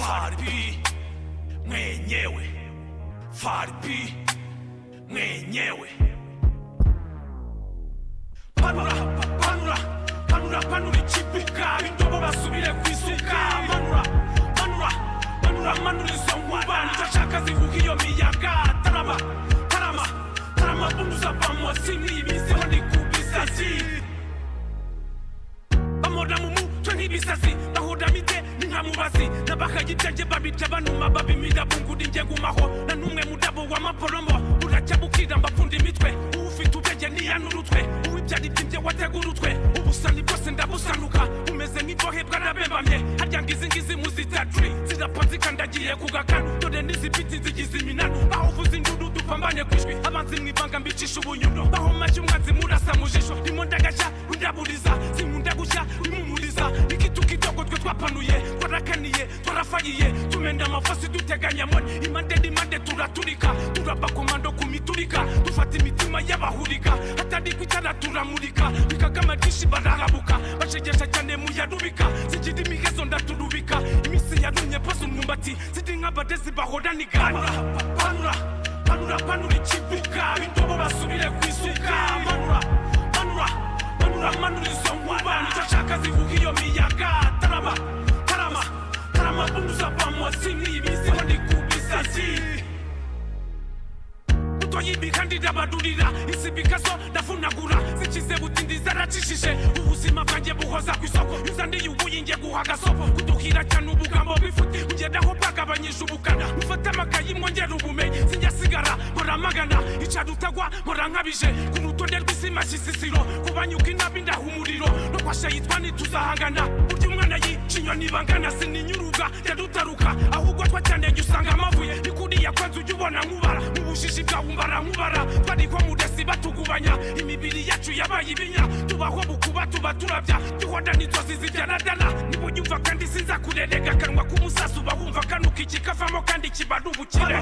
Farbi mwenyewe, Farbi mwenyewe. Panura, panura, panura, panura ichipuka, indobo basubire kwisuka. Manura, manura, manura, manura izongwa, nitashaka zivugiyo miyaga. Tarama, tarama, tarama, bunduza bamwa sini, ibiziho nikubisasi. Bamoda mumu, twenty bisasi, bahoda mite, ningamubazi. Nabaka yitanje babita banuma babimida bungudi njengumaho. Na numwe mudabo wa maporomo, uracabukira mbafundi mitwe. Ufite ubwenge niyanurutwe, uwibyari byinje wategurutwe. Ubusani bwose ndabusanuka, umeze nk'imbohe bwarabembamye. Harya ngizi muzita tree, zirapanze kandagiye kugakanu. Dore n'izipiti zigize iminanu, bahuvuza induru dupambanye kwishwi. Abanzi mwivanga mbicisha ubunyuno, bahomaje umwanzi murasa mu jisho. Ndimo ndagasha undaburiza, sinkunda gushya imumuriza. Ikitukidogo twe twapanuye, twarakaniye, twarafayiye. Tumenda amafasi duteganya moni, imande turaturika. Turaba komando kumiturika, dufata imitima y'abahurika. Hatari kwitara turamurika, bikagama dishi barahabuka. Bashegesha cyane muyarubika, zigira imihezo ndaturubika. Imisi yarumye pose umwumbati, zidi nk'abadezi bahoraniga. Panura, panura, panura ichipuka, indobo basubire kwisuka. Manura, manura, manura, manura izongwa, nitashaka zivugiyo miyaga. Tarama, tarama, tarama, bunduza bamwa sini, ibiziho nikubisasi. Utoyibi kandi dabadurira, isibikaso ndafunagura. Zikize butindi zaracishije, ubuzima bwanjye buhoza kwisoko. Yuzandi yubuye nge guhaga sopo, kuduhira cyane ubugambo bifuti. Ugendaho bwagabanyije ubukana, ufata amakayi mwongera ubumenyi. Sinyasigara moramagana, icadutagwa morankabije. Ku rutonde rw'isima shisisiro, kubanyuka inabi ndahumuriro. No kwasha yitwa ntituzahangana, burya umwana yicinywa nibangana. Sininyuruga yadutaruka, ahubwo twacyandege usanga amavuye. Nikuriya kwanza ujya ubona nkubara, mu bushishi bwawumbara nkubara. Twariko mudesi batugubanya, imibiri yacu yabaye ibinya. Tubaho bukuba tuba turabya, duhoda n'inzozi zijyanadana. Nibo nyumva kandi sinza kurerega, akanwa k'umusasu bahumva kanuka ikikavamo kandi kibadu ubukire.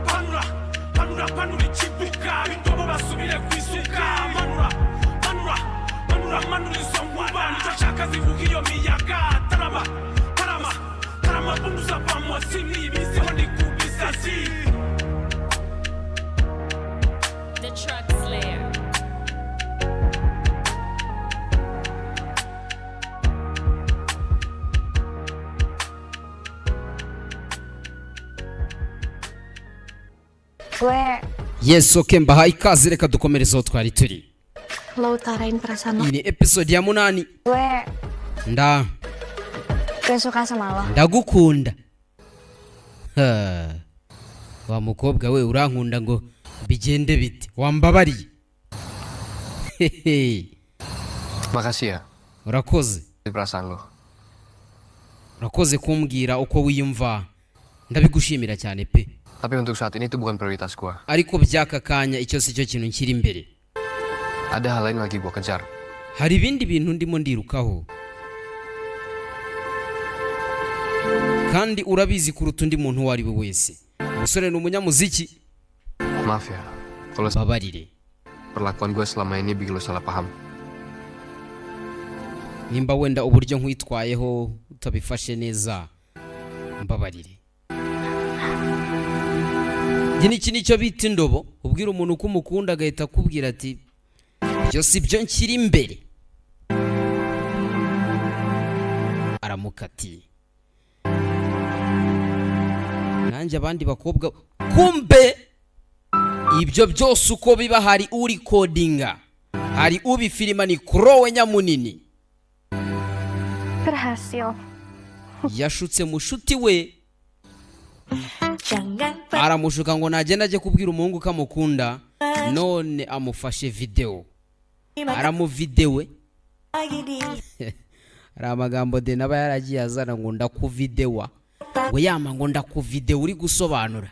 Panura, panura, panura ichipuka, indobo basubire kwisuka. Manura, manura, manura, manura izongwa, nitashaka zivugiyo miyaga. Tarama, tarama, tarama, bunduza bamwa sini, ibiziho nikubisasi. The Truck Slayer. Yes, okay, mbahaye ikaze, reka dukomereze aho twari turi. Lo utarain perasaan lo. Ini episode ya 8. Gue suka sama lo. Ndagukunda. Wa mukobwa we urankunda ngo bigende bite? Wambabariye. Makasih ya. Urakoze. Perasaan lo. Urakoze kumbwira uko wiyumva. Ndabigushimira cyane pe. Tapi untuk saat ini itu bukan prioritas gua. Ariko byaka kanya icyo si cyo kintu nkiri imbere. Ada hal lain lagi gua kejar. Hari ibindi bintu ndimo ndirukaho. Kandi urabizi kuruta undi muntu wari we wese. Umusore ni umunyamuziki. Maaf ya. Kalau Babarire. perlakuan gua selama ini bikin lo salah paham. Nimba wenda uburyo nkwitwayeho utabifashe neza. Mbabarire. Iki nicyo bita indobo, ubwira umuntu ko umukunda agahita akubwira ati byo si byo nkiri imbere. Aramukatiye. Nanjye abandi bakobwa kumbe ibyo byose uko biba hari uri codinga, hari ubifilima ni Krowe Nyamunini. Berhasil. Yashutse mushuti we. Aramushuka ngo nagenda aje kubwira umuhungu kamukunda, none amufashe video. Aramuvidewe. Ari amagambo de naba yaragiye azana ngo ndakuvidewa. Ngo yama ngo ndakuvideo uri gusobanura.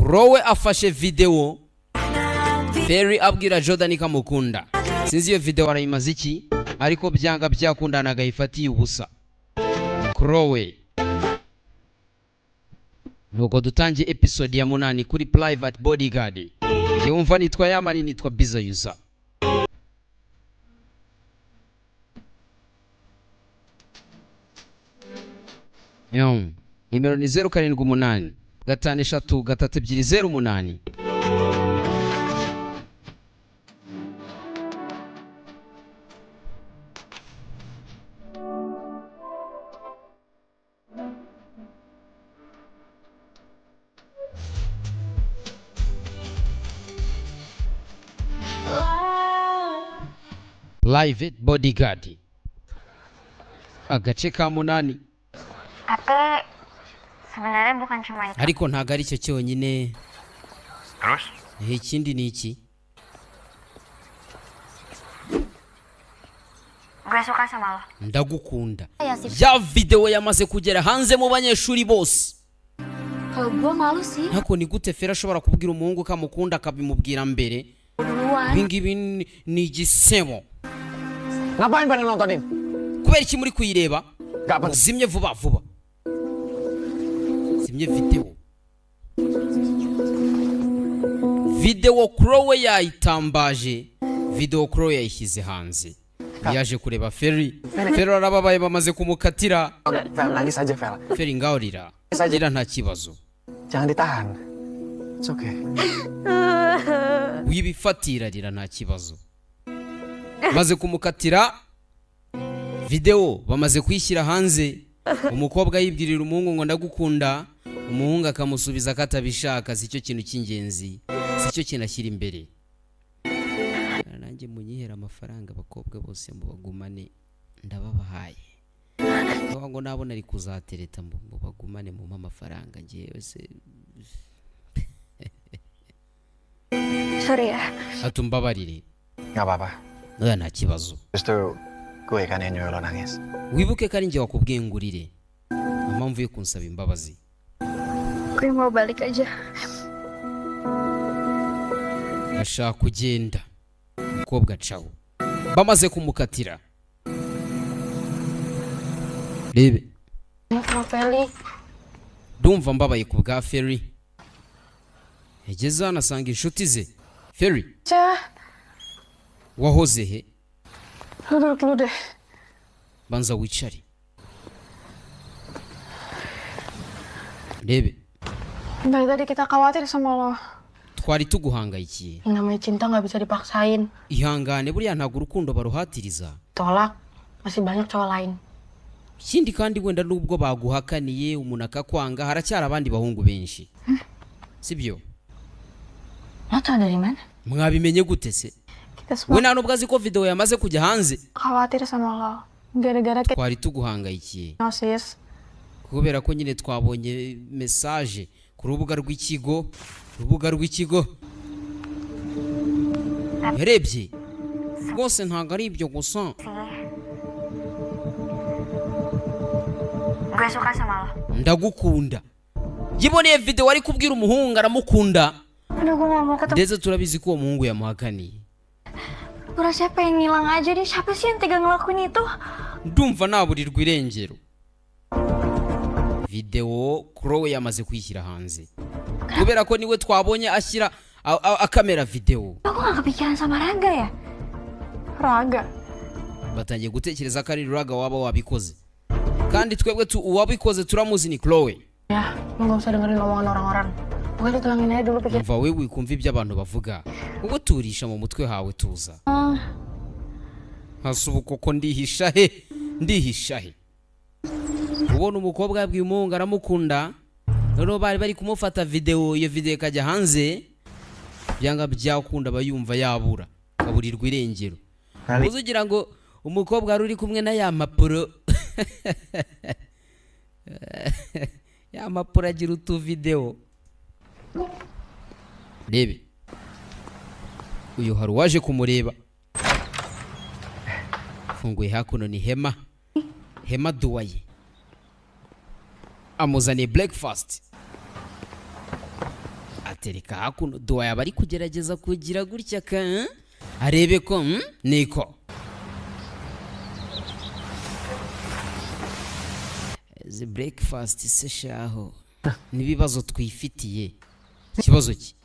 Rowe afashe video. Ferry abwira Jordan kamukunda. Sinzi iyo video arayimaze iki, ariko byanga byakundana agayifatiye ubusa. Krowe. Nuko dutangiye episode ya 8 kuri Private Bodyguard. Yumva nitwa Yamani, nitwa Biza User. Nimero ni 078 53 3208. Private Bodyguard. Agace ka 8. Tapi sebenarnya bukan cuma itu. Ariko ntago ari cyo cyonyine. Terus? Ikindi ni iki? Gue suka sama lo. Ndagukunda. Ya sih. Ya video yamaze kugera hanze mu banyeshuri bose. Kalau gue malu sih. Ntako ni gute Fera ashobora kubwira umuhungu kamukunda akabimubwira mbere? Duluan. Ibingibi ni igisebo. Ngapain pada nontonin? Kubera iki muri kuyireba? Gak penting. Zimye vuba vuba. Zimye video. Video Crowe yayitambaje. Video Crowe yayishyize hanze. Yaje kureba Ferry. Ferry arababaye bamaze kumukatira. Vel, nangis aja Vel. Ferry ngaho rira. Rira nta kibazo. Jangan ditahan. It's okay. Wibifatira rira nta kibazo. Maze kumukatira video bamaze kwishyira hanze. Umukobwa yibwirira umuhungu ngo ndagukunda, umuhungu akamusubiza katabishaka. Sicyo kintu cy'ingenzi, sicyo kintu ashyira imbere. Nanjye munyihera amafaranga abakobwa bose mu bagumane ndababahaye. Ngo nabona ari kuzatereta mu bagumane mu amafaranga ngiye se. Sorry ya. Atumbabarire. Gak apa-apa. Oya nta kibazo. Justru gue kan yang nyuruh lo nangis. Wibuke ko ari njye wakubwiye ngurire. Impamvu yo kunsaba imbabazi. Gue mau balik aja. Ashaka kugenda. Umukobwa caho. Bamaze kumukatira. Rebe. Sama Feli. Ndumva mbabaye ku bwa Ferry. Yageze anasanga inshuti ze. Ferry. Wahoze he? Lu duduk dulu deh. Banza wicare. Rebe. Dari tadi kita khawatir sama lo. Twari tuguhangayikiye. Yang namanya cinta nggak bisa dipaksain. Ihangane buriya ntago urukundo baruhatiriza. Tolak. Masih banyak cowok lain. Ikindi kandi wenda nubwo baguhakaniye umuntu akakwanga haracyari abandi bahungu benshi. Sibyo? Lo tau dari mana? Mwabimenye gute se? Kita semua We nta nubwo azi ko video yamaze kujya hanze. khawatir sama lo. Gara-gara kayak Twari tuguhangayikiye. nosis. Kubera ko nyine twabonye message ku rubuga rw'ikigo. Yarebye. Rwose ntago ari ibyo gusa. Gue suka sama lo. Ndagukunda. Yiboneye video ari kubwira umuhungu aramukunda. Aduh, gue gak mau ketemu. Ndetse turabizi ko uwo muhungu yamuhakaniye. Gue rasanya pengen ngilang aja deh. Siapa sih yang tega ngelakuin itu? Ndumva naburirwa irengero. Video Crowe yamaze kwishyira hanze. Kubera ko niwe twabonye ashyira akamera video. Aku gak kepikiran sama Raga ya? Raga? Batangiye gutekereza ko ari Raga waba wabikoze. Kandi twebwe uwabikoze turamuzi ni Crowe. Ya, gak usah dengerin omongan orang-orang. Pokoknya ditulangin aja dulu pikir. Umva wewe wikumva ibyo abantu bavuga. Ubwo turisha mu mutwe hawe tuza. Hasubuko ko ndihisha he. Ubona umukobwa yabwiye umuhungu aramukunda. Noneho bari kumufata video, iyo video ikajya hanze. Byanga byakunda bayumva yabura. Kaburirwa irengero. Uzugira ngo umukobwa ari kumwe na ya mapuro. Ya mapuro agira utu video. Rebe. Uyu hari waje kumureba. Funguye hakuno ni Hema Duwaye. Amuzaniye breakfast. Atereka hakuno Duwaye abari kugerageza kugira gutya ka arebe ko niko. The breakfast se shaho. Nibibazo twifitiye. Kibazo ki?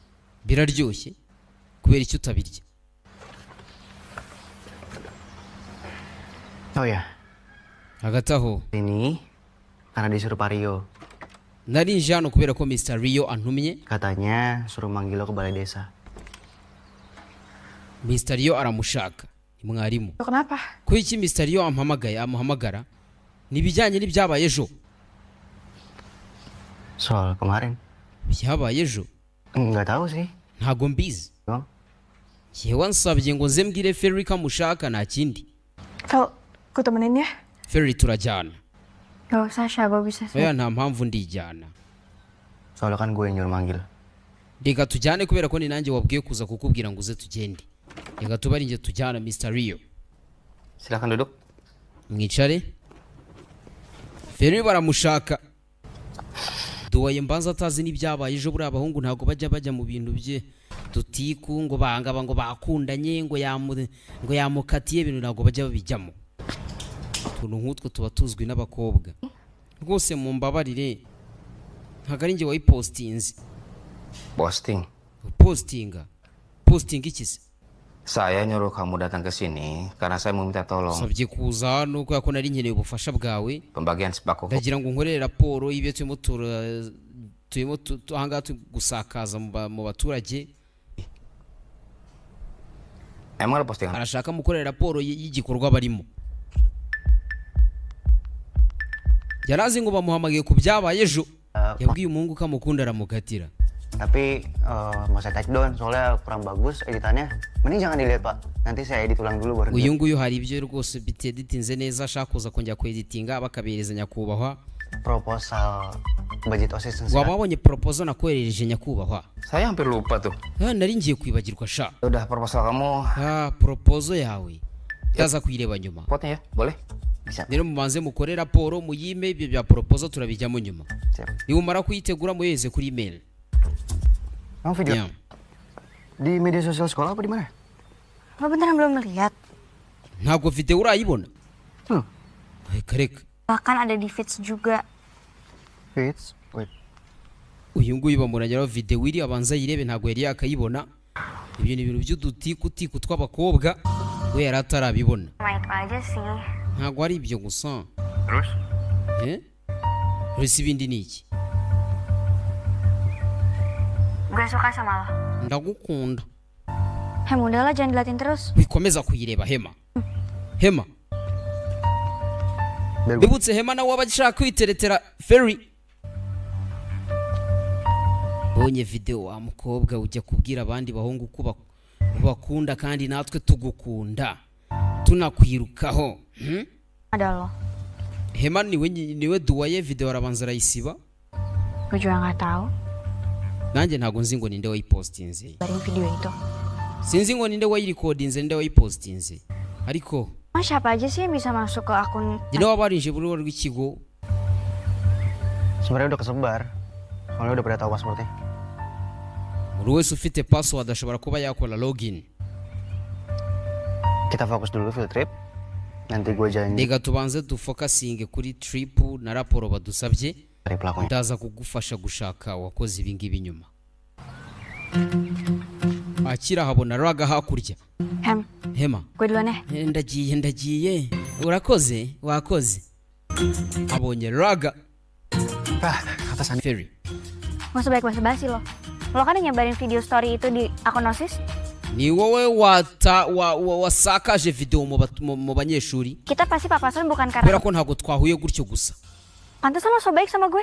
Biraryoshye. Kubera icyo utabirya. Oh ya. Hagati aho Ini karena disuruh Pak Rio. nari nje hano kubera ko Mr. Rio antumye. Katanya suruh manggil lo ke balai desa. Mr. Rio aramushaka ni mwarimu. Kenapa? Ko iki Mr. Rio amuhamagara nibijyanye n'ibyabaye ejo. Soal kemarin? Byabaye ejo? Nggak tahu sih. Ntago mbizi. Bang? Yewe nsabye ngo nze mbwire Ferry kamushaka nta kindi. Fel, ku temenin ya. Ferry turajyana. Gak usah, Sha, gue bisa sih. Oya nta mpamvu ndijyana. Soalnya kan gue yang nyuruh manggil. Reka tujyane kubera ko ni nanjye wabwiye kuza kukubwira ngo uze tugende. Reka tuba ari njye tujyana Mr. Rio. Silakan duduk. Mwicare. Ferry baramushaka. Duwaye mbanza atazi n'ibyabaye ejo buri abahungu ntago bajya mu bintu bye dutiku ngo bangaba ngo bakundanye ngo yamukatiye ibintu ntago bajya babijyamo. Tuntu nk'utwo tuba tuzwi n'abakobwa. Rwose mu mbabarire ntago ari njye wayipostinze. Posting iki se? Saya nyuruh kamu datang ke sini karena saya mau minta tolong. Sabye kuza hano kubera ko nari nkeneye ubufasha bwawe. Pembagian sembako. Ndagira ngo nkorere raporo y'ibyo turimo ahangaha gusakaza mu baturage. Emang ada postingan? Arashaka mukorera raporo y'igikorwa barimo. Yarazi ngo bamuhamagaye ku byabaye ejo. Yabwiye umuhungu kamukunda aramukatira. Tapi mau saya take down soalnya kurang bagus editannya. Mending jangan dilihat Pak. Nanti saya edit ulang dulu baru. Uyu nguyu hari ibyo rwose biteditinze neza ashaka kuza kongera kweditinga bakabereza nyakubahwa. Proposal budget OSIS. Wababonye proposal nakoherereje nyakubahwa? Saya hampir lupa tuh. Nari ngiye kwibagirwa sha. Udah proposal kamu. Proposal yawe. Yaza kuyireba nyuma. Potnya ya, boleh? Bisa. Rero mubanze mukore raporo muyime ibyo bya proposal turabijyamo nyuma. Siap. Niumara kuyitegura muyeze kuri email. Kamu video? Yeah. Di media sosial sekolah apa di mana? Lo beneran belum lihat? Ntago video urayibona? Kareka. Bahkan ada di feeds juga. Feeds? Wait. Uyu nguyu bamuranyiraho video iri abanza yirebe ntago yari yakayibona. Ibyo ni ibintu by'udutiku tw'abakobwa we yari atarabibona. Main aja sih. Ntago ari ibyo gusa. Terus? Terus ibindi ni iki? Gue suka sama lo. Ndagukunda. Udahlah jangan dilatin terus. Wikomeza kuyireba Hema. Hema. Bibutse Hema nawe abashaka kwiteretera Ferry. Bonye video wa mukobwa ujya kubwira abandi bahungu ko bakunda kandi natwe tugukunda. Tunakwirukaho. Ada lo. Hema niwe duwaye video arabanza arayisiba. Gue juga nggak tahu. Nanjye ntago nzi ngo ninde wayipostinze. Baring video itu. Sinzi ngo ninde wayirecordinze ninde wayipostinze. Ariko siapa aja sih yang bisa masuk ke akun? Ninde wabarinje buri rw'ikigo? Sebenarnya udah kesebar. Soalnya udah pada tahu passwordnya. Buri wese ufite password ashobora kuba yakora login. Kita fokus dulu field trip. Nanti gue janji. Ndega tubanze dufokasinge kuri trip na raporo badusabye. Ndaza kugufasha gushaka wakoze ibi ngibi nyuma. Akira habona raga hakurya. Hema. Gue duluan ya. Ndagiye. Urakoze, wakoze. Abonye raga. Atasan Ferry. Mau sebaik basi lo. Lo kan nyebarin video story itu di akun OSIS? Ni wowe wasakaje video mu banyeshuri. Kita pasti papasan bukan karena. Kubera ko ntago twahuye gutyo gusa. Pantesan lo so baik sama gue.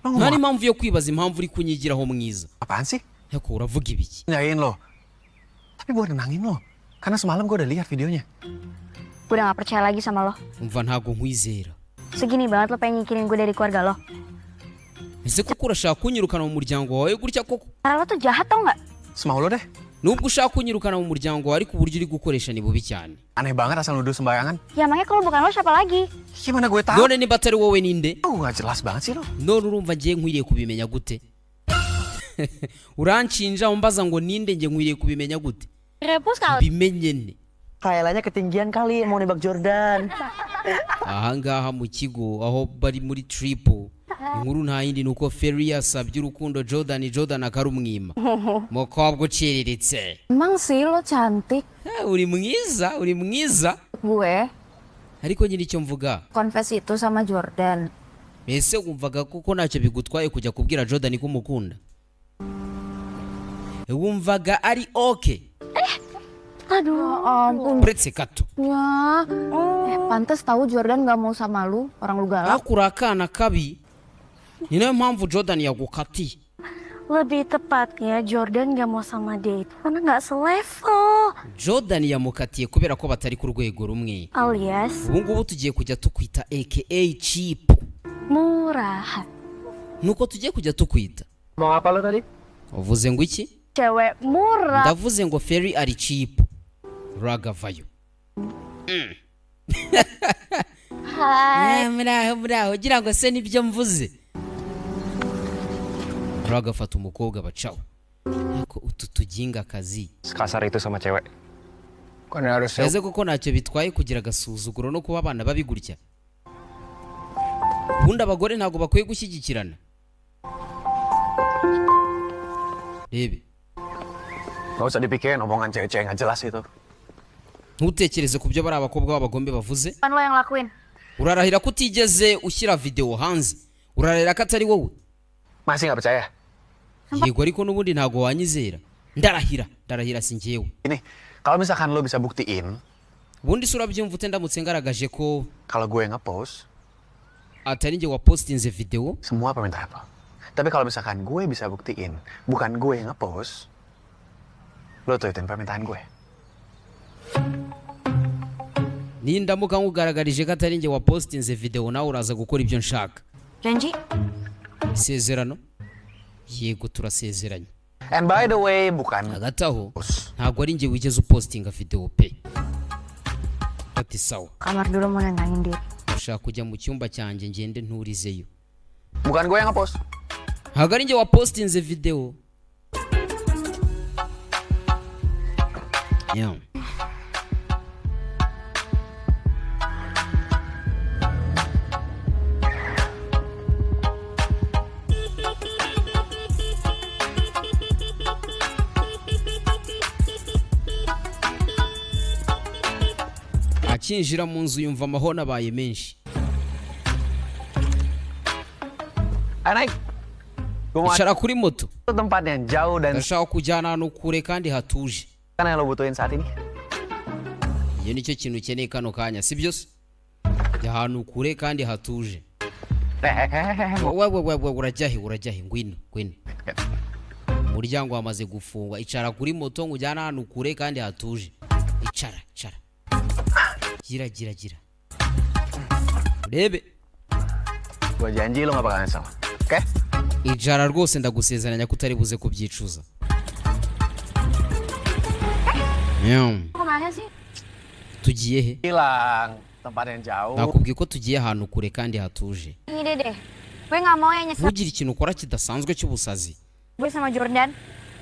Nani impamvu yo kwibaza impamvu uri kunyigiraho mwiza. Apaan sih? Yako uravuga ibiki? Nyain lo. Tapi gue nenangin lo. Karena semalam gue udah lihat videonya. Gue udah gak percaya lagi sama lo. Umva ntago nkwizera. Segini banget lo pengen nyikirin gue dari keluarga lo. Ese kuko urashaka kunyirukana mu muryango wawe gutya koko? Karena lo tuh jahat tau gak? Semau lo deh. Nubwo ushaka kunyirukana mu muryango wawe ariko uburyo uri gukoresha ni bubi cyane. Aneh banget asal nuduh sembarangan. Ya makanya kalau bukan lo siapa lagi? Gimana gue tahu? None niba atari wowe ninde? Gak jelas banget sih lo. None urumva ngiye nkwiriye kubimenya gute? Uranshinja umbaza ngo ninde ngiye nkwiriye kubimenya gute? Repus kali. Bimenye ne. Kayaknya ketinggian kali mau nembak Jordan. Ahangaha mu kigo aho bari muri trip. Inkuru nta yindi nuko Ferry yasabye urukundo Jordan akarumwima. Mukobwa uciriritse. Emang sih lo cantik. Uri mwiza. Gue ariko nyiri icyo mvuga confess itu sama Jordan. ese wumvaga kuko ntacyo bigutwaye kujya kubwira Jordan ko umukunda? Wumvaga ari okay? Aduh, ampun. Uretse gato. Ya, pantas tahu Jordan gak mau sama lu, orang lu galak. Akura akana kabi, ni nayo mpamvu Jordan yagukatiye. Lebih tepatnya Jordan gak mau sama dia itu karena gak selevel. Jordan yamukatiye kubera ko batari ku rwego rumwe. Alias Ubu ngubu tugiye kujya tukwita aka cheap. murahan. Nuko tugiye kujya tukwita. Mau apa lo tadi? Uvuze ngo iki? Cewek murah. Ndavuze ngo Ferry ari cheap. Ragavayo. Hai. Muraho gira ngo se nibyo mvuze. Ragafata umukobwa bacaho. Ariko utu tuginga akazi. Sekasar itu sama cewek. Kok harus Ese kuko ntacyo bitwaye kugira agasuzuguro no kuba abana babigurya. Ubundi abagore ntago bakwiye gushyigikirana. Rebe. Gak usah dipikirin omongan cewek-cewek nggak jelas itu. Ntutekereze ku byo bari abakobwa b'abagombe bavuze. Kan lo yang lakuin. Urarahira ko utigeze ushyira video hanze. Urarahira ko atari wowe. Masih nggak percaya? Yego ariko n'ubundi ntago wanyizera. Ndarahira si njyewe. Ini, kalau misalkan lo bisa buktiin, Ubundi sura byumva ute ndamutse ngaragaje ko kalau gue ngepost, atari njye wapostinze video. semua permintaan lo. Tapi kalau misalkan gue bisa buktiin, bukan gue yang ngepost, lo turutin permintaan gue. Nindamuka nkugaragarije ko atari njye wapostinze video nawe uraza gukora ibyo nshaka. Janji? Isezerano? Yego turasezeranye. And by the way, bukan Hagati aho ntabwo ari njye wigeze upostinga video pe. Ati sawa. Kamar dulu mau nendangin diri. Ushaka kujya mu cyumba cyanjye ngende nturizeyo. bukan gue yang ngepost. Ntabwo ari njye wapostinze video. Yeah. Akinjira mu nzu yumva amahoro abaye menshi. Naik. Gue mau Icara kuri moto. ke tempat yang jauh dan Ndashaka kujyana ahantu kure kandi hatuje. kan yang lo butuhin saat ini. Iyo nicyo kintu ukeneye kano kanya, si byo se? Jya ahantu kure kandi hatuje. Wewe urajya he ngwino. Umuryango wamaze gufungwa. Icara kuri moto ngujyana ahantu kure kandi hatuje. Icara. Gira. Rebe. Gue janji lo gak bakalan salah. Oke? Icara rwose ndagusezeranya ko utari buze kubyicuza. Kemana sih? Tugiye he? Hilang tempat yang jauh. Nakubwiye ko tugiye ahantu kure kandi hatuje. Ini deh. Gue gak mau yang nyesel. Ntugire ikintu ukora kidasanzwe cy'ubusazi. Gue sama Jordan.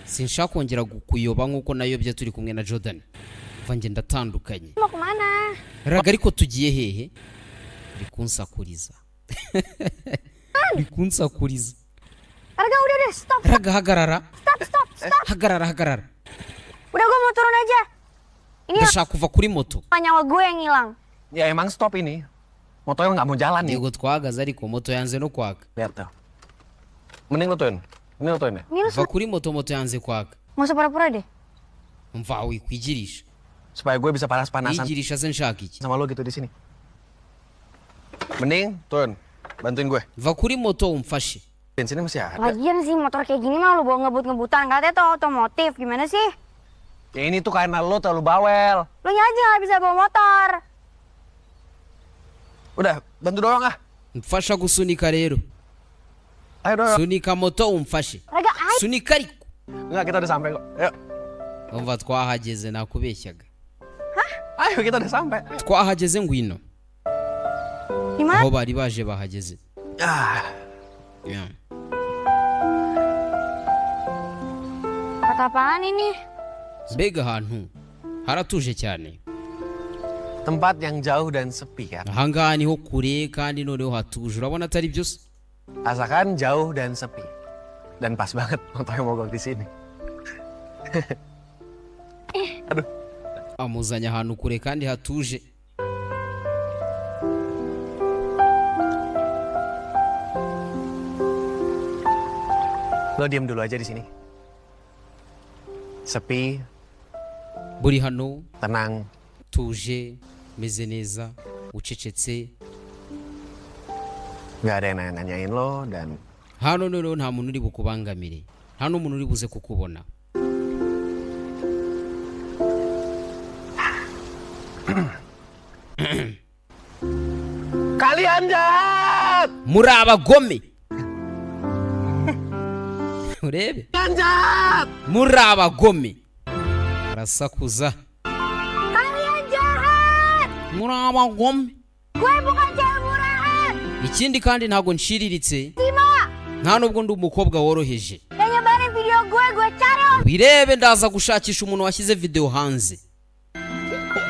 Sinshaka kongera kuyoba nk'uko nayobye turi kumwe na Jordan. Vange ndatandukanye. Mau kemana? Raga ariko tugiye hehe? Rikunsakuriza. Raga udah deh, stop. Raga hagarara. Stop. Hagarara. Udah gue mau turun aja. Ini Ndashaka kuva kuri moto. nyawa gue yang hilang. Ya emang stop ini. Motornya nggak mau jalan nih. Yego twahagaze ariko moto yanze no kwaka. Lihat tuh. Mending lo tuin. Ini lo tuin ya. Ini lu Va kuri moto yanze kwaka. nggak usah pura-pura deh. Mva wikwigirisha. Supaya gue bisa panas-panasan Yigirisha se nshaka iki? sama lo gitu di sini. Mending turun. Bantuin gue. Va kuri moto umfashe. Bensinnya masih ada. Lagian sih motor kayak gini mah lu bawa ngebut-ngebutan. Katanya tuh otomotif. Gimana sih? Ya ini tuh karena lo terlalu bawel. Lu aja nggak bisa bawa motor. Udah, bantu dorong ah. Mfasha gusunika rero. Ayo dorong. Sunika moto umfashe. Raga, ayo. Sunika ariko. Enggak, kita udah sampai kok. Ayo. Umva twahageze nakubeshyaga. Ayo, kita udah sampai. Twahageze ngwino. Gimana? Aho bari baje bahageze. Ah, Yeah. Kata apaan ini? Mbega ahantu haratuje cyane. tempat yang jauh dan sepi kan. Ahangaha niho kure kandi noneho hatuje. Urabona atari byo se? Asalkan jauh dan sepi. Dan pas banget motornya mogok di sini. Aduh. Amuzanya ahantu kure kandi hatuje. Lo diam dulu aja di sini. Sepi, buri hano tenang. tuje meze neza ucecetse Gak ada yang nanya-nanyain lo dan hano noneho nta muntu uri bukubangamire, nta n'umuntu uri buze kukubona. kalian jahat. Muri abagome urebe, Kalian jahat. muri abagome barasakuza, Kalian jahat! muri abagome. Gue bukan cewek murahan! Ikindi kandi ntago nciriritse, Timo! nta nubwo ndi umukobwa woroheje. Yang nyebarin video gue cari om! Birebe ndaza gushakisha umuntu washyize video hanze.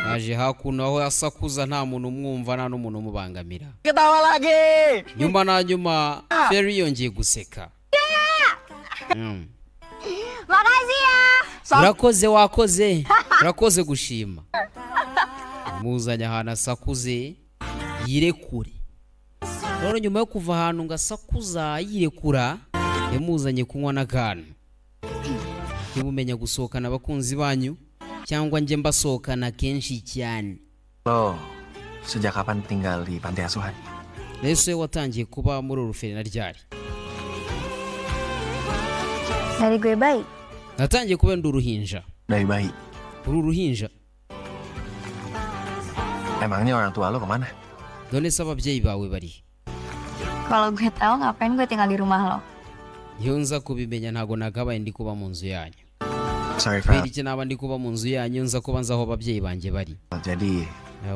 Yaje hakuno aho yasakuza nta muntu umwumva, nta n'umuntu umubangamira. Ketawa lagi. Nyuma na nyuma Ferry yongeye guseka. Makasih ya! Urakoze, wakoze, urakoze gushima. Muzanya ahantu asakuze yirekure. None nyuma yo kuva ahantu ngo asakuza yirekura, yamuzanye kunywa n'akantu. Ntibumenya gusohokana abakunzi banyu cyangwa njye mbasohokana kenshi cyane. Lo, sejak kapan tinggal di panti asuhan? Ese watangiye kuba muri uruferi na ryari? Dari gue baik. Natangiye kuba ndi uruhinja. Dari bayi. Uri uruhinja? Emangnya orang tua lo kemana? None se ababyeyi bawe bari? Kalau gue tahu ngapain gue tinggal di rumah lo? Iyo nza kubimenya ntago nakabaye ndi kuba mu nzu yanyu. Sorry, Kubera Fel. iki naba ndi kuba mu nzu yanyu nza kuba nzi aho ababyeyi banjye bari. Jadi,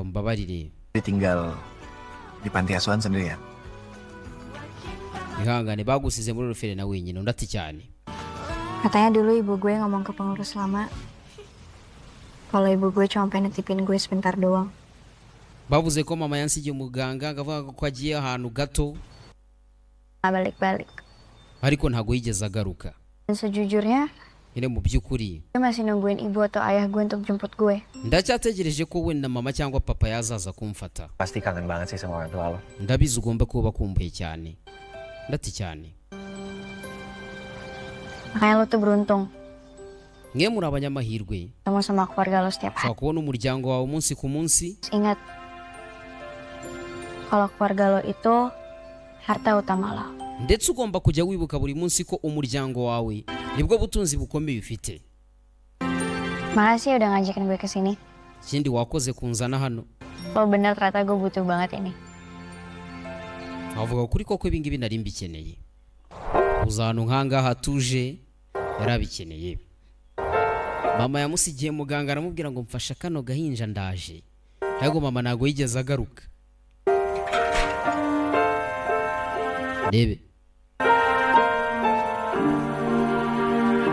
Mbabarire. dia tinggal di panti asuhan sendirian. Ihangane bagusize muri uruferi na wenyine ndati cyane. Katanya dulu ibu gue ngomong ke pengurus lama. Kalau ibu gue cuma pengen nitipin gue sebentar doang. Bavuze ko mama yansigiye umuganga akavuga ko agiye ahantu gato Nggak balik-balik. ariko ntago yigeze agaruka. Dan sejujurnya, Ine mu by'ukuri gue masih nungguin ibu atau ayah gue untuk jemput gue. ndacyategereje ko wenda mama cyangwa papa yazaza kumfata. Pasti kangen banget sih sama orang tua lo. Ndabizi ugomba kuba kumbuye cyane. Ndati cyane. Makanya lo tuh beruntung Mwe muri abanyamahirwe. ketemu sama keluarga lo setiap hari. Ushobora kubona umuryango wawe umunsi ku munsi. Ingat, kalau keluarga lo itu harta utama lo. Ndetse ugomba kujya wibuka buri munsi ko umuryango wawe nibwo butunzi bukomeye ufite. Makasih ya udah ngajakin gue kesini. Ikindi wakoze kunzana hano. Lo bener ternyata gue butuh banget ini. Avuga kuri koko ibingibi nari mbikeneye. Uza hano nkangaha tuje yarabikeneye. Mama yamusigiye muganga aramubwira ngo mfasha kano gahinja ndaje. Ariko mama ntago yigeze agaruka. Rebe.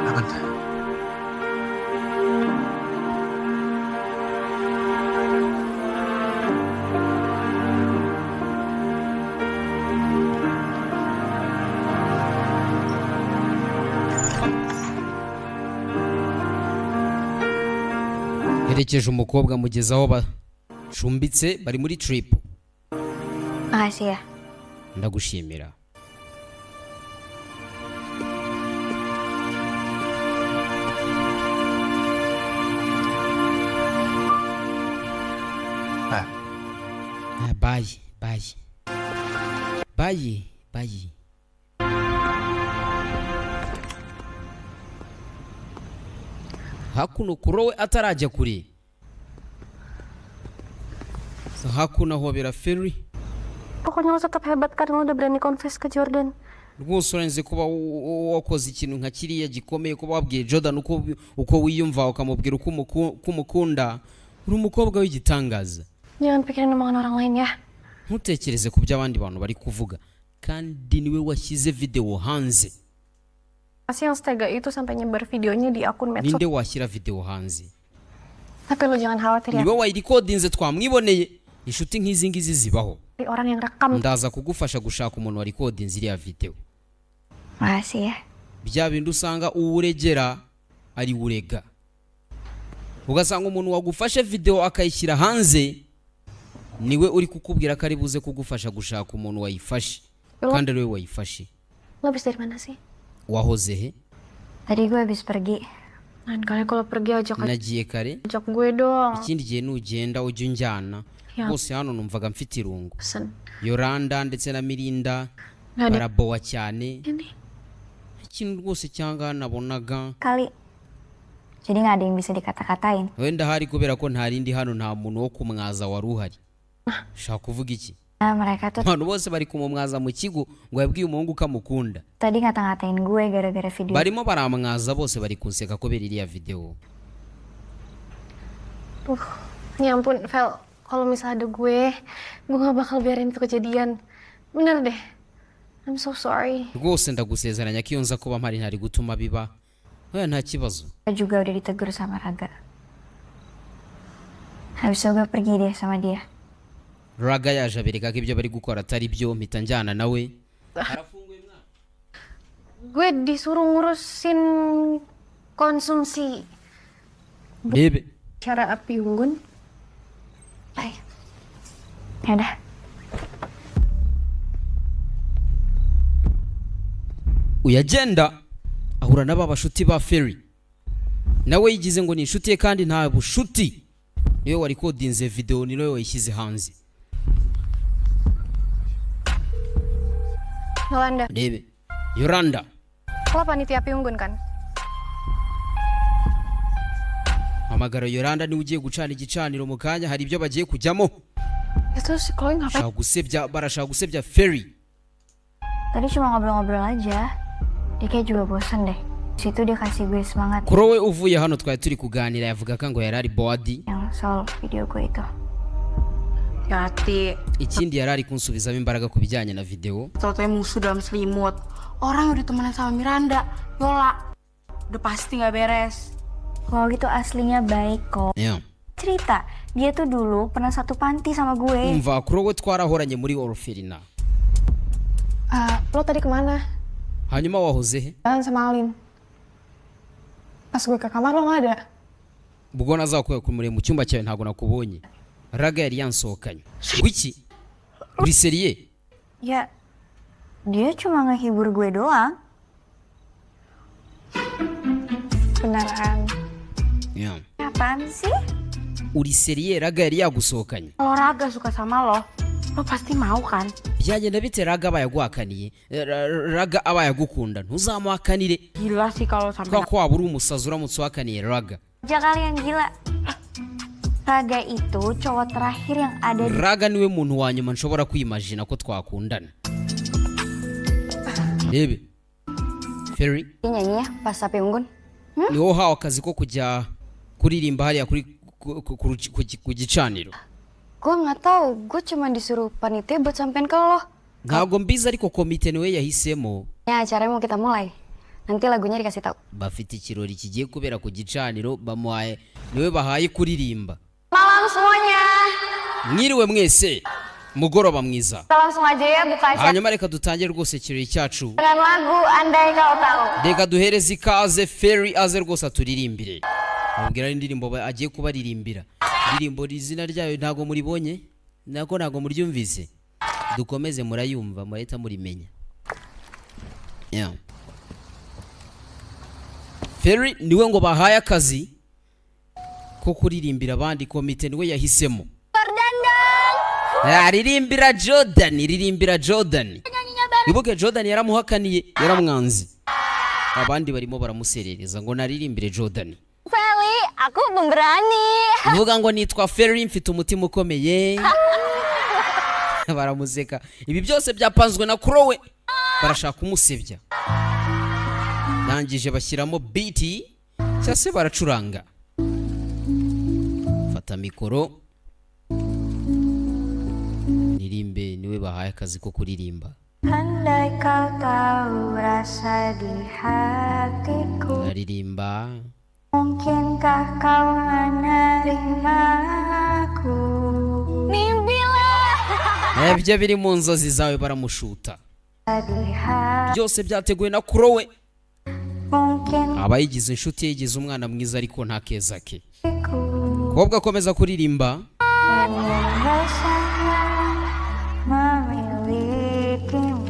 Aman. Herekeje umukobwa mugeza aho bacumbitse bari muri trip. Makasih ya. Ndagushimira. Bye. Hakuno kurowe atarajya kure. Hakuno hobera Ferry. Pokoknya lo tetap hebat karena lo udah berani confess ke Jordan. Rwose urenze kuba wakoze ikintu nka kiriya gikomeye, kuba wabwiye Jordan uko wiyumva ukamubwira uko umukunda. Uri umukobwa w'igitangaza. Jangan pikirin omongan orang lain ya. Ntutekereze ku by'abandi bantu bari kuvuga, kandi niwe washyize video hanze. Pasti yang setega itu sampai nyebar videonya di akun medsos. Ninde washyira video hanze? Tapi lo jangan khawatir ya. Niwe wayirikodinze twamwiboneye. Inshuti nk'izi ngizi zibaho. Dari orang yang rekam. Ndaza kugufasha gushaka umuntu warikodinze iriya video. Makasih ya. Bya bindi usanga uwuregera ari urega. Ugasanga umuntu wagufashe video akayishyira hanze niwe uri kukubwira ko ari buze kugufasha gushaka umuntu wayifashe. Kandi ariwe wayifashe. Lo habis dari mana sih? wahoze he? Tadi gue habis pergi. Lain kali kalau pergi nagiye kare. ajak gue dong. Ikindi gihe nugenda ujya unjyana. Ya. Bose hano numvaga mfite irungu. Pesen. Yoranda ndetse na Mirinda Nggak ada. barabowa cyane. Ini. Ikintu rwose cyangwa nabonaga Kali. Jadi nggak ada yang bisa dikata-katain. wenda hari kubera ko nta rindi hano nta muntu wo kumwaza wari uhari. Shaka kuvuga iki? Nah, mereka tuh Abantu bose bari kumumwaza mu kigo ngo yabwiye umuhungu ko amukunda. tadi ngata-ngatain gue gara-gara video. Barimo baramwaza bose bari kunseka kubera iriya video. Ya ampun, Vel. Kalau misalnya ada gue gak bakal biarin itu kejadian. Bener deh. I'm so sorry. Rwose ndagusezeranya ko iyo nza kuba mpari ntari gutuma biba. Oya nta kibazo. Gue juga udah ditegur sama Raga. Habis itu gue pergi deh sama dia. Raga yaje abereka ko ibyo bari gukora atari byo mpita njyana nawe. Gue disuruh ngurusin konsumsi Bebe. cara api unggun. Baik. Yaudah. Uyagenda ahura n'aba bashuti ba Ferry. Nawe yigize ngo ni inshuti ye kandi nta bushuti. Niwe wari kodinze video ni nawe wayishyize hanze. Yolanda, Bebe. Yoranda. lo panitia api unggun kan? Hamagara Yoranda ni ugiye gucana igicaniro mu kanya hari ibyo bagiye kujyamo. Itu si Chloe ngapain? Barashaka gusebya Ferry. Tadi cuma ngobrol-ngobrol aja. Dia kayak juga bosan deh. Di situ dia kasih gue semangat Kurowe uvuye hano twari turi kuganira yavuga ko ngo yarari body. yang soal video gue itu. Hati, Ikindi yarari kunsubizamo imbaraga ku bijyanye na video. tau-tau musuh dalam selimut. Orang yang udah temenan sama Miranda, Yola, udah pasti nggak beres. Kalau gitu aslinya baik kok. Yeah. Cerita, dia tuh dulu pernah satu panti sama gue. Umva Kurowe twarahoranye muri Orphelina. Lo tadi kemana? Hanyuma wahoze he? Jalan sama Alin. Pas gue ke kamar lo gak ada. Ubwo nazakuye kumure mu cyumba cyawe ntago nakubonye. Raga yari yansohokanye. Wiki? Uri seriye? Ya, dia cuma ngehibur gue doang. Beneran. Yeah. Apaan sih? Uri seriye Raga yari yagusohokanye? Kalau Raga suka sama lo pasti mau kan? Byagenda bite Raga abayaguhakaniye? Raga abayagukunda ntuzamuhakanire. Gila sih kalau sampai Kwa waba uri umusazi uramutse uhakaniye Raga. Jangan kalian gila. Raga itu cowok terakhir yang ada di... Raga niwe muntu wa nyuma nshobora kwimagina ko twakundana. Bebe. Ferry. Dia nyanyi ya pas api unggun. Niho hawe akazi ko kujya kuririmba hariya kuri ku gicaniro. Gue nggak tahu, gue cuma disuruh panitia buat sampein ke lo. Ntabwo mbizi ariko komite niwe yahisemo. Ya acaranya mau kita mulai. Nanti lagunya dikasih tahu. Bafite ikirori kigiye kubera ku gicaniro bamuhaye niwe bahaye kuririmba. Malam semuanya. Mwiriwe mwese. Mugoroba mwiza. Kita langsung aja ya buka acara Hanyuma reka dutangire rwose ikirori cyacu. dengan lagu Andai Kau Tahu. Reka duhereze ikaze Ferry aze rwose aturirimbire. Mubwira indirimbo agiye kubaririmbira. Indirimbo izina ryayo ntago muribonye? Ntago muryumvise. Dukomeze murayumva murahita murimenya. Yeah. Ferry niwe ngo bahaye akazi ko kuririmbira abandi komite niwe yahisemo. Ririmbira Jordan. Ibuke Jordan yaramuhakaniye yaramwanzi. Abandi barimo baramuserereza ngo naririmbire Jordan. Feli, aku pemberani. Uvuga ngo nitwa Ferry mfite umutima ukomeye. Baramuseka. Ibi byose byapanzwe na Kurowe. Barashaka kumusebya. Nangije bashyiramo beat cyase baracuranga. Fata mikoro. Nirimbe niwe bahaye akazi ko kuririmba. Andai kau tahu rasa di hatiku, Naririmba. mungkinkah kau menerima aku? Mimpilah. Ibyo biri mu nzozi zawe baramushuta. Di hatiku, Byose byateguwe na Kurowe. mungkin Abayigize inshuti yigize umwana mwiza ariko nta keza ke. Kobwa komeza kuririmba. rasanya memilikimu.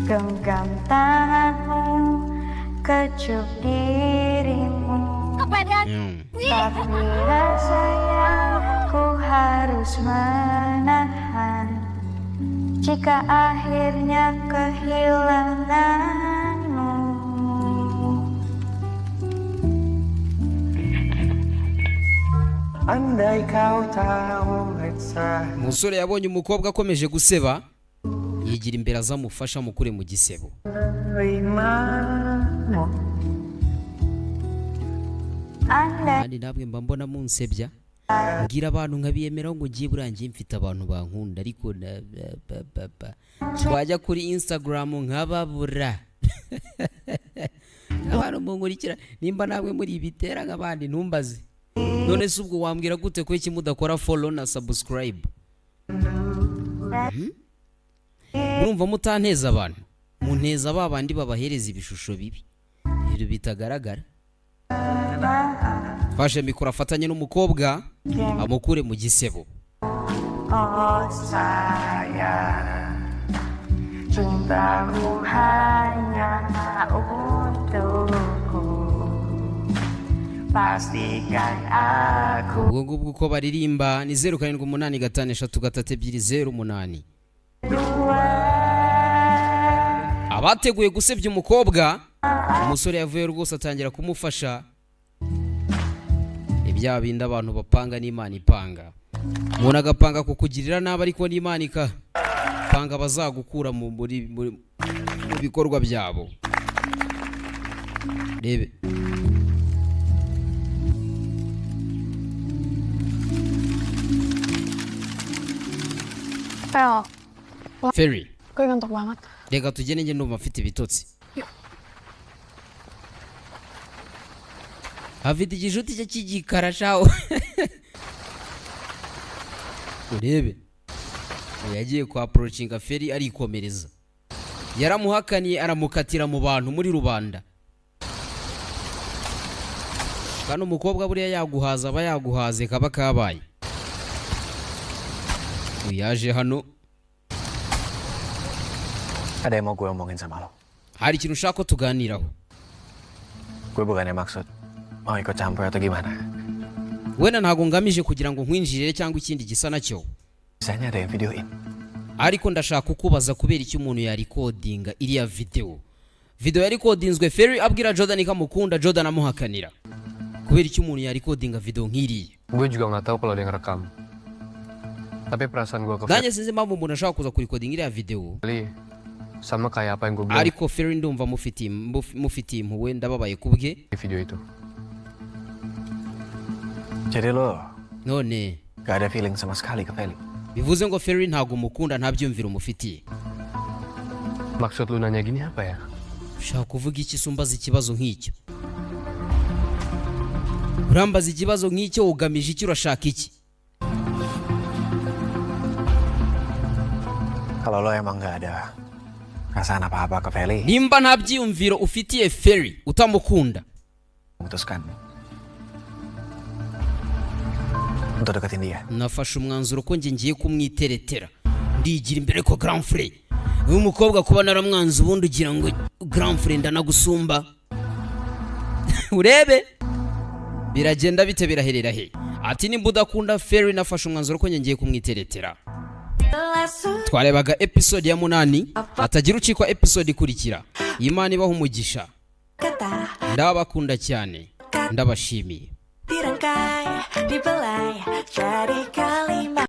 Genggam tanganmu, kecup dirimu. Tapi rasanya ku harus menahan jika akhirnya kehilanganmu. Andai kau tahu umusore yabonye umukobwa akomeje guseba yigira imbere azamufasha mukure mu gisebo. Kandi nabwe mba mbona munsebya ngira abantu nkabiyemera ngo ngiye burangiye mfite abantu bankunda ariko twajya kuri Instagram nkababura. Abantu munkurikira nimba namwe muri ibitera nk'abandi ntumbaze. None se ubwo wambwira gute ko iki mudakora follow na subscribe? Urumva mutanteza abantu munteza babandi babahereza ibishusho bibi ibyo bitagaragara. Fashe mikoro afatanye n'umukobwa amukure mu gisebo. Oh sayang, cintamu hanya untukku, pastikan aku. Ubwo ngubwo uko baririmba ni 0785532008. Abateguye gusebya umukobwa, umusore yavuye rwose atangira kumufasha. Ibya bindi abantu bapanga n'Imana ipanga. Umuntu agapanga kukugirira nabi ariko n'Imana ikapanga bazagukura mu bikorwa byabo. Rebe. Ferry. Gue ngantuk banget. Reka tugende nge ndumva mfite ibitotsi. Afite igishuti cye cy'igikara shaho. Urebe. Yagiye kwa approachinga Ferry arikomereza. Yaramuhakaniye aramukatira mu bantu muri rubanda. Kandi umukobwa buriya yaguhaza aba yaguhaze kaba kabaye. Uyaje hano. Ada yang mau gue omongin sama lo. Hari ikintu ushaka ko tuganiraho. Gue bukannya maksud mau ikut campur atau gimana. Wena ntago ngamije kugira ngo nkwinjirire cyangwa ikindi gisa nacyo. Misalnya ada yang videoin. Ariko ndashaka kukubaza kubera iki umuntu ya recordinga iriya video. Video ya recordinzwe Ferry abwira Jordan ikamukunda, Jordan amuhakanira. Kubera iki umuntu ya recordinga video nk'iriya. Gue juga nggak tahu kalau ada yang rekam. Tapi perasaan gue ke Nanjye sinzi impamvu umuntu ashaka kuza kurecordinga iriya video. sama kayak apa yang gue bilang. Ariko Ferry ndumva mufitiye impuhwe ndababaye kubwe Video itu. Jadi lo none gak ada feeling sama sekali ke Feli. bivuze ngo Ferry ntago umukunda ntabyumvira umufitiye. Maksud lu nanya gini apa ya? Ushaka kuvuga iki sumbaza ikibazo nk'icyo? Urambaza ikibazo nk'icyo ugamije iki, urashaka iki? Kalau lo emang gak ada perasaan apa-apa ke Feli, Nimba nta byiyumviro ufitiye Ferry utamukunda, memutuskan untuk deketin dia. nafashe umwanzuro ko ngiye kumwiteretera ndigira imbere ko grand frère. Uyu mukobwa kuba naramwanze ubundi ugira ngo grand frère ndanagusumba. Urebe biragenda bite biraherera he? Ati nimba udakunda Ferry nafashe umwanzuro ko ngiye kumwiteretera. Twarebaga episode ya 8 atagira ucikwa episode ikurikira. Imana ibaho umugisha. Ndabakunda cyane, ndabashimiye. Dirangkai, dibelai, jadi kalimat.